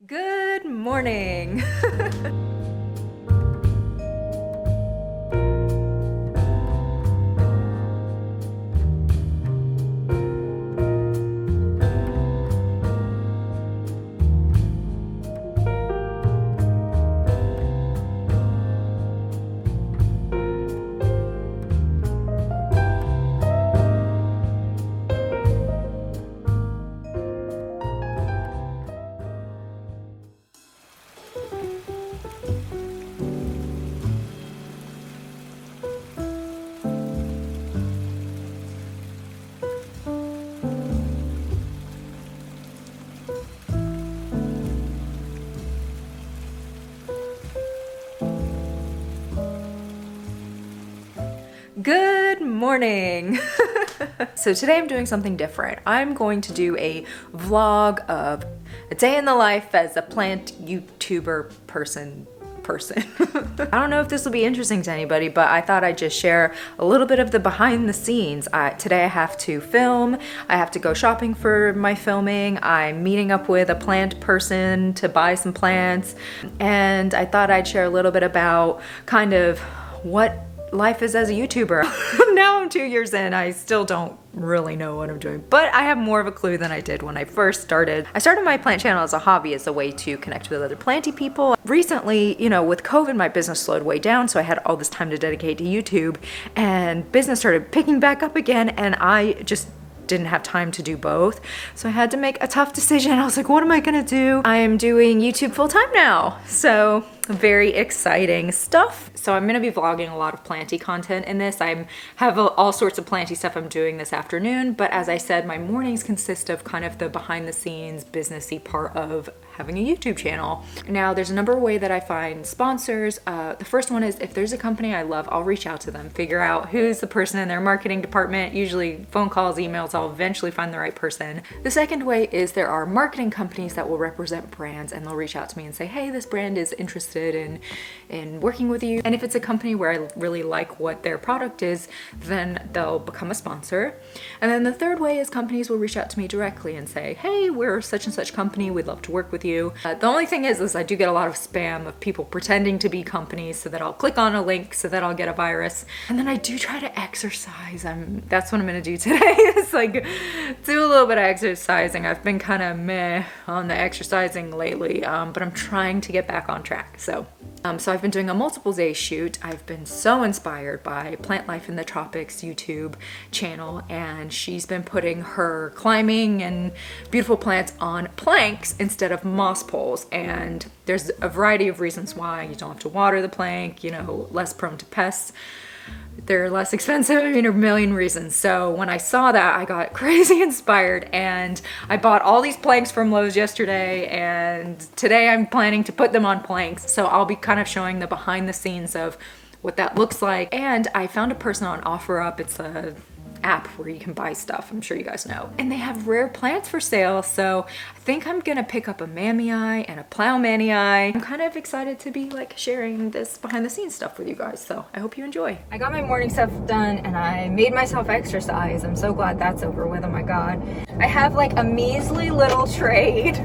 Good morning. Good morning. So today I'm doing something different. I'm going to do a vlog of a day in the life as a plant YouTuber person. I don't know if this will be interesting to anybody, but I thought I'd just share a little bit of the behind the scenes. Today I have to film, I have to go shopping for my filming, I'm meeting up with a plant person to buy some plants, and I thought I'd share a little bit about kind of what life is as a YouTuber. Now I'm 2 years in, I still don't really know what I'm doing, but I have more of a clue than I did when I first started. I started my plant channel as a hobby, as a way to connect with other planty people. Recently, with COVID, my business slowed way down, so I had all this time to dedicate to YouTube, and business started picking back up again, and I just didn't have time to do both. So I had to make a tough decision. I was like, what am I gonna do? I am doing YouTube full-time now. So very exciting stuff. So I'm gonna be vlogging a lot of planty content in this. I have all sorts of planty stuff I'm doing this afternoon, but as I said, my mornings consist of kind of the behind the scenes businessy part of having a YouTube channel. Now there's a number of ways that I find sponsors. The first one is if there's a company I love, I'll reach out to them, figure out who's the person in their marketing department, usually phone calls, emails, I'll eventually find the right person. The second way is there are marketing companies that will represent brands and they'll reach out to me and say, hey, this brand is interested in working with you. And if it's a company where I really like what their product is, then they'll become a sponsor. And then the third way is companies will reach out to me directly and say, hey, we're such and such company, we'd love to work with you. The only thing is I do get a lot of spam of people pretending to be companies so that I'll click on a link so that I'll get a virus. And then I do try to exercise. That's what I'm gonna do today. It's like do a little bit of exercising. I've been kind of meh on the exercising lately, but I'm trying to get back on track. So I've been doing a multiple day shoot. I've been so inspired by Plant Life in the Tropics YouTube channel, and she's been putting her climbing and beautiful plants on planks instead of moss poles. And there's a variety of reasons why. You don't have to water the plank, less prone to pests. They're less expensive, a million reasons. So when I saw that, I got crazy inspired and I bought all these planks from Lowe's yesterday, and today I'm planning to put them on planks. So I'll be kind of showing the behind the scenes of what that looks like. And I found a person on OfferUp. It's a app where you can buy stuff, I'm sure you guys know, and they have rare plants for sale. So I think I'm gonna pick up a mamei and a plowmanit. I'm kind of excited to be like sharing this behind the scenes stuff with you guys, so I hope you enjoy. I got my morning stuff done and I made myself exercise. I'm so glad that's over with. Oh my god, I have like a measly little trade.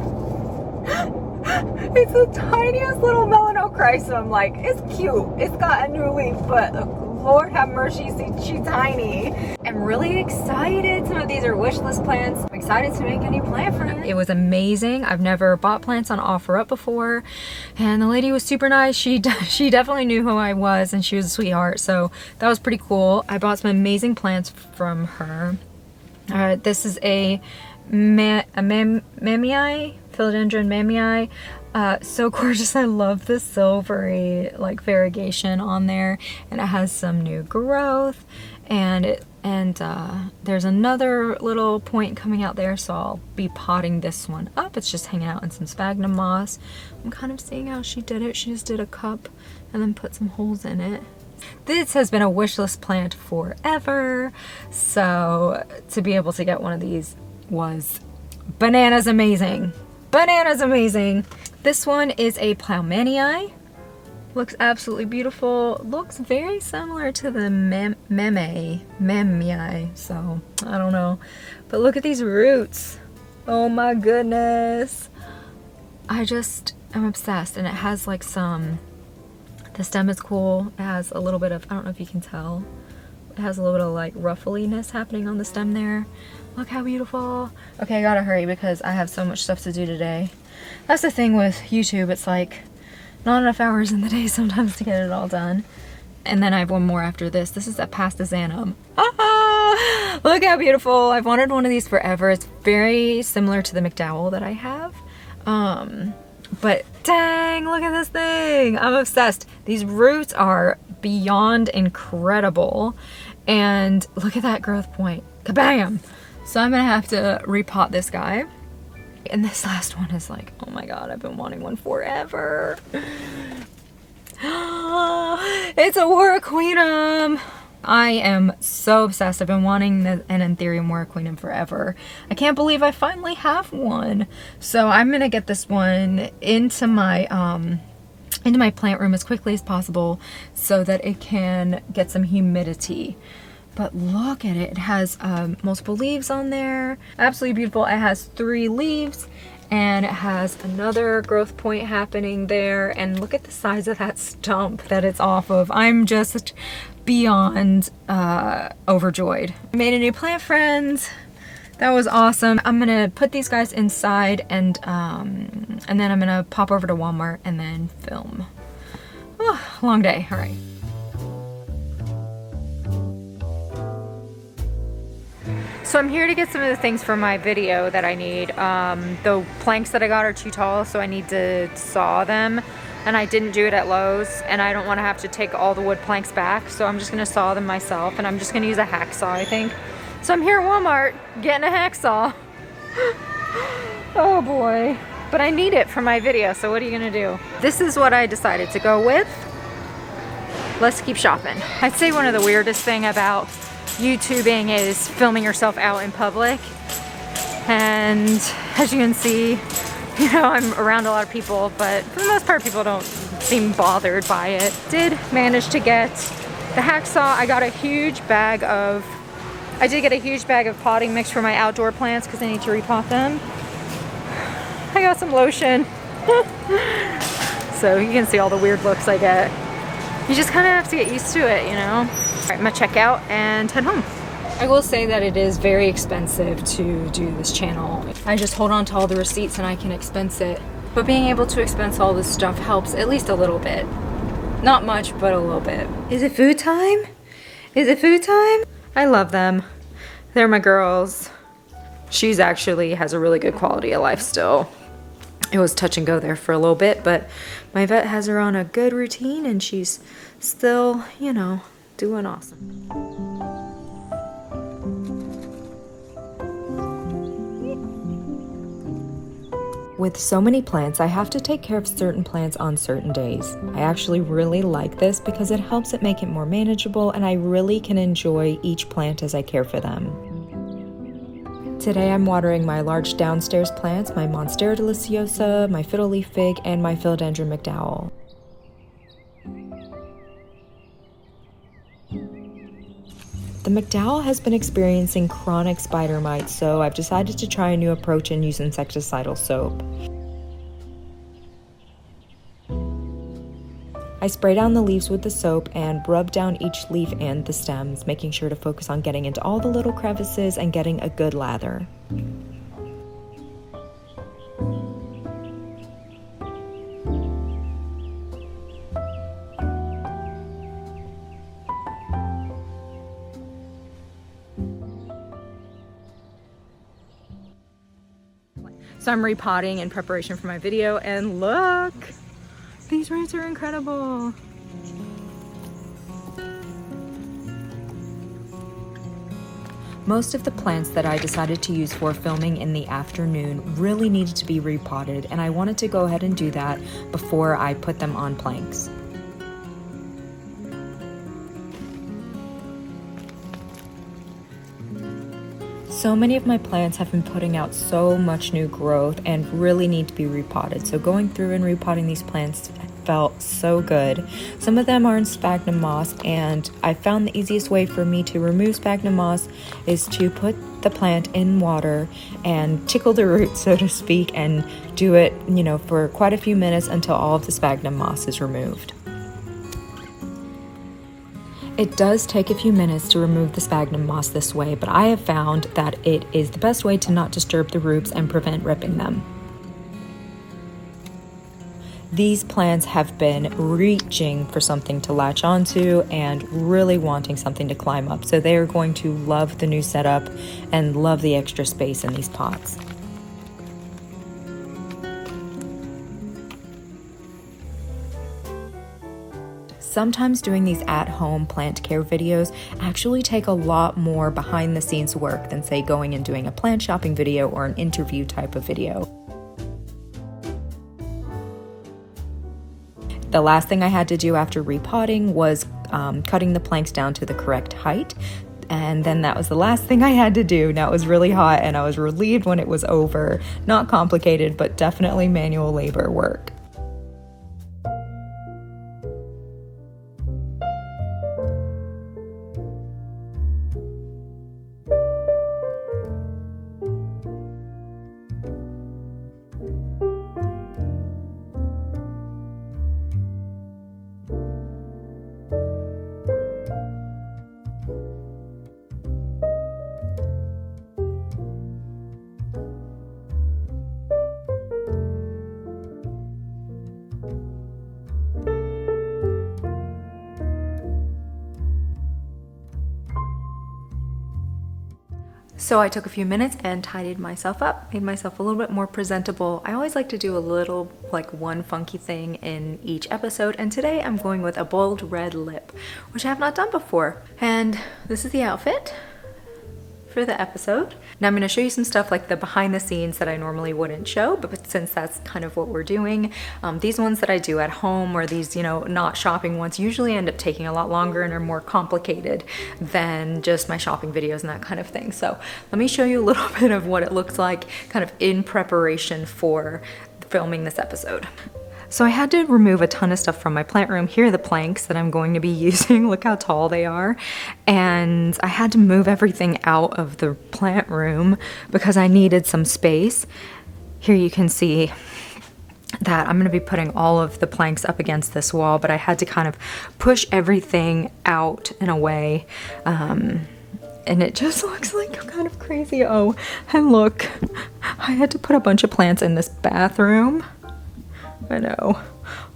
It's the tiniest little melanochrysum. Like, it's cute, it's got a new leaf, but Lord have mercy, she's tiny. I'm really excited. Some of these are wish list plants. I'm excited to make a new plant for her. It was amazing. I've never bought plants on OfferUp before, and the lady was super nice. She definitely knew who I was, and she was a sweetheart, so that was pretty cool. I bought some amazing plants from her. This is a mamei, philodendron mamei. So gorgeous. I love the silvery like variegation on there, and it has some new growth, and there's another little point coming out there, so I'll be potting this one up. It's just hanging out in some sphagnum moss. I'm kind of seeing how she did it. She just did a cup and then put some holes in it. This has been a wish list plant forever, so to be able to get one of these was bananas amazing. Bananas amazing. This one is a plowmanit. Looks absolutely beautiful. Looks very similar to the mamei, so I don't know. But look at these roots. Oh my goodness. I just am obsessed, and it has like some, the stem is cool. It has a little bit of, I don't know if you can tell, it has a little bit of like ruffliness happening on the stem there. Look how beautiful. Okay, I gotta hurry because I have so much stuff to do today. That's the thing with YouTube, it's like not enough hours in the day sometimes to get it all done. And then I have one more after this. This is a pastazonum. Ah, look how beautiful. I've wanted one of these forever. It's very similar to the McDowell that I have. But dang, look at this thing. I'm obsessed. These roots are beyond incredible. And look at that growth point. Kabam! So I'm gonna have to repot this guy. And this last one is like, oh my god, I've been wanting one forever. It's a warocqueanum. I am so obsessed. I've been wanting an anthurium warocqueanum forever. I can't believe I finally have one. So I'm gonna get this one into my plant room as quickly as possible so that it can get some humidity. But look at it. It has multiple leaves on there. Absolutely beautiful. It has 3 leaves and it has another growth point happening there. And look at the size of that stump that it's off of. I'm just beyond overjoyed. I made a new plant friend. That was awesome. I'm gonna put these guys inside and then I'm gonna pop over to Walmart and then film. Oh, long day. All right. So I'm here to get some of the things for my video that I need. The planks that I got are too tall, so I need to saw them. And I didn't do it at Lowe's, and I don't want to have to take all the wood planks back, so I'm just gonna saw them myself, and I'm just gonna use a hacksaw, I think. So I'm here at Walmart getting a hacksaw. Oh boy. But I need it for my video, so what are you gonna do? This is what I decided to go with. Let's keep shopping. I'd say one of the weirdest thing about YouTubing is filming yourself out in public, and as you can see, you know, I'm around a lot of people, but for the most part people don't seem bothered by it. Did manage to get the hacksaw. I got a huge bag of, I did get a huge bag of potting mix for my outdoor plants because I need to repot them. I got some lotion. So you can see all the weird looks I get. You just kind of have to get used to it, you know? All right, I'm gonna check out and head home. I will say that it is very expensive to do this channel. I just hold on to all the receipts and I can expense it. But being able to expense all this stuff helps at least a little bit. Not much, but a little bit. Is it food time? Is it food time? I love them. They're my girls. She's actually has a really good quality of life still. It was touch and go there for a little bit, but my vet has her on a good routine and she's still, you know, doing awesome. With so many plants, I have to take care of certain plants on certain days. I actually really like this because it helps it make it more manageable and I really can enjoy each plant as I care for them. Today I'm watering my large downstairs plants, my Monstera deliciosa, my fiddle leaf fig, and my philodendron mcdowell. The mcdowell has been experiencing chronic spider mites, so I've decided to try a new approach and use insecticidal soap. I spray down the leaves with the soap and rub down each leaf and the stems, making sure to focus on getting into all the little crevices and getting a good lather. So I'm repotting in preparation for my video, and look! These roots are incredible. Most of the plants that I decided to use for filming in the afternoon really needed to be repotted, and I wanted to go ahead and do that before I put them on planks. So many of my plants have been putting out so much new growth and really need to be repotted. So going through and repotting these plants felt so good. Some of them are in sphagnum moss, and I found the easiest way for me to remove sphagnum moss is to put the plant in water and tickle the roots, so to speak, and do it, for quite a few minutes until all of the sphagnum moss is removed. It does take a few minutes to remove the sphagnum moss this way, but I have found that it is the best way to not disturb the roots and prevent ripping them. These plants have been reaching for something to latch onto and really wanting something to climb up, so they are going to love the new setup and love the extra space in these pots. Sometimes doing these at-home plant care videos actually take a lot more behind-the-scenes work than, say, going and doing a plant shopping video or an interview type of video. The last thing I had to do after repotting was cutting the planks down to the correct height. And then that was the last thing I had to do. Now it was really hot and I was relieved when it was over. Not complicated, but definitely manual labor work. So I took a few minutes and tidied myself up, made myself a little bit more presentable. I always like to do a little, one funky thing in each episode, and today I'm going with a bold red lip, which I have not done before. And this is the outfit for the episode. Now I'm going to show you some stuff like the behind the scenes that I normally wouldn't show, but since that's kind of what we're doing, these ones that I do at home, or these, not shopping ones, usually end up taking a lot longer and are more complicated than just my shopping videos and that kind of thing. So let me show you a little bit of what it looks like kind of in preparation for filming this episode. So I had to remove a ton of stuff from my plant room. Here are the planks that I'm going to be using. Look how tall they are. And I had to move everything out of the plant room because I needed some space. Here you can see that I'm going to be putting all of the planks up against this wall, but I had to kind of push everything out in a way. And it just looks like kind of crazy. Oh, and look, I had to put a bunch of plants in this bathroom. I know,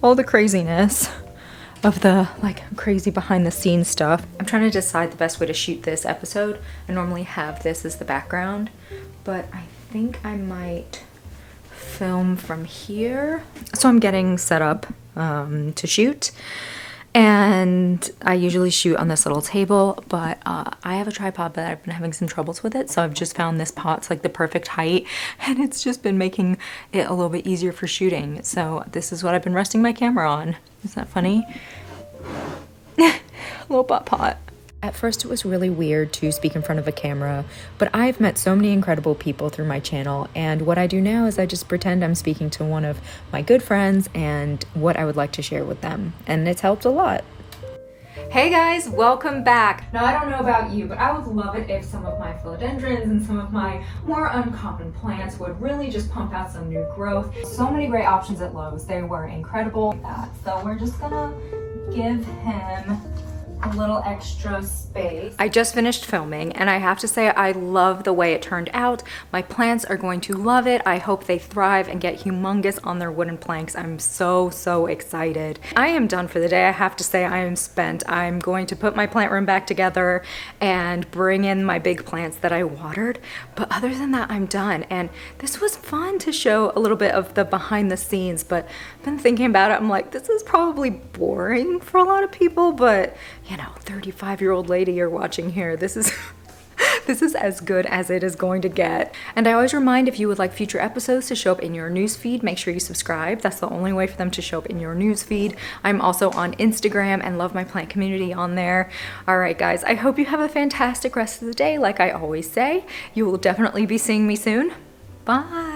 all the craziness of the crazy behind the scenes stuff. I'm trying to decide the best way to shoot this episode. I normally have this as the background, but I think I might film from here. So I'm getting set up to shoot. And I usually shoot on this little table, but I have a tripod, but I've been having some troubles with it. So I've just found this pot's the perfect height, and it's just been making it a little bit easier for shooting. So this is what I've been resting my camera on. Isn't that funny? Little pot. At first it was really weird to speak in front of a camera, but I've met so many incredible people through my channel, and what I do now is I just pretend I'm speaking to one of my good friends and what I would like to share with them, and it's helped a lot. Hey guys, welcome back. Now I don't know about you, but I would love it if some of my philodendrons and some of my more uncommon plants would really just pump out some new growth. So many great options at Lowe's. They were incredible. So we're just gonna give him a little extra space. I just finished filming and I have to say I love the way it turned out. My plants are going to love it. I hope they thrive and get humongous on their wooden planks. I'm so excited. I am done for the day. I have to say I am spent. I'm going to put my plant room back together and bring in my big plants that I watered. But other than that, I'm done. And this was fun to show a little bit of the behind the scenes, but I've been thinking about it. I'm like, this is probably boring for a lot of people, but 35-year-old lady you're watching here, this is this is as good as it is going to get. And I always remind, if you would like future episodes to show up in your newsfeed, make sure you subscribe. That's the only way for them to show up in your newsfeed. I'm also on Instagram and love my plant community on there. All right, guys, I hope you have a fantastic rest of the day. Like I always say, you will definitely be seeing me soon. Bye.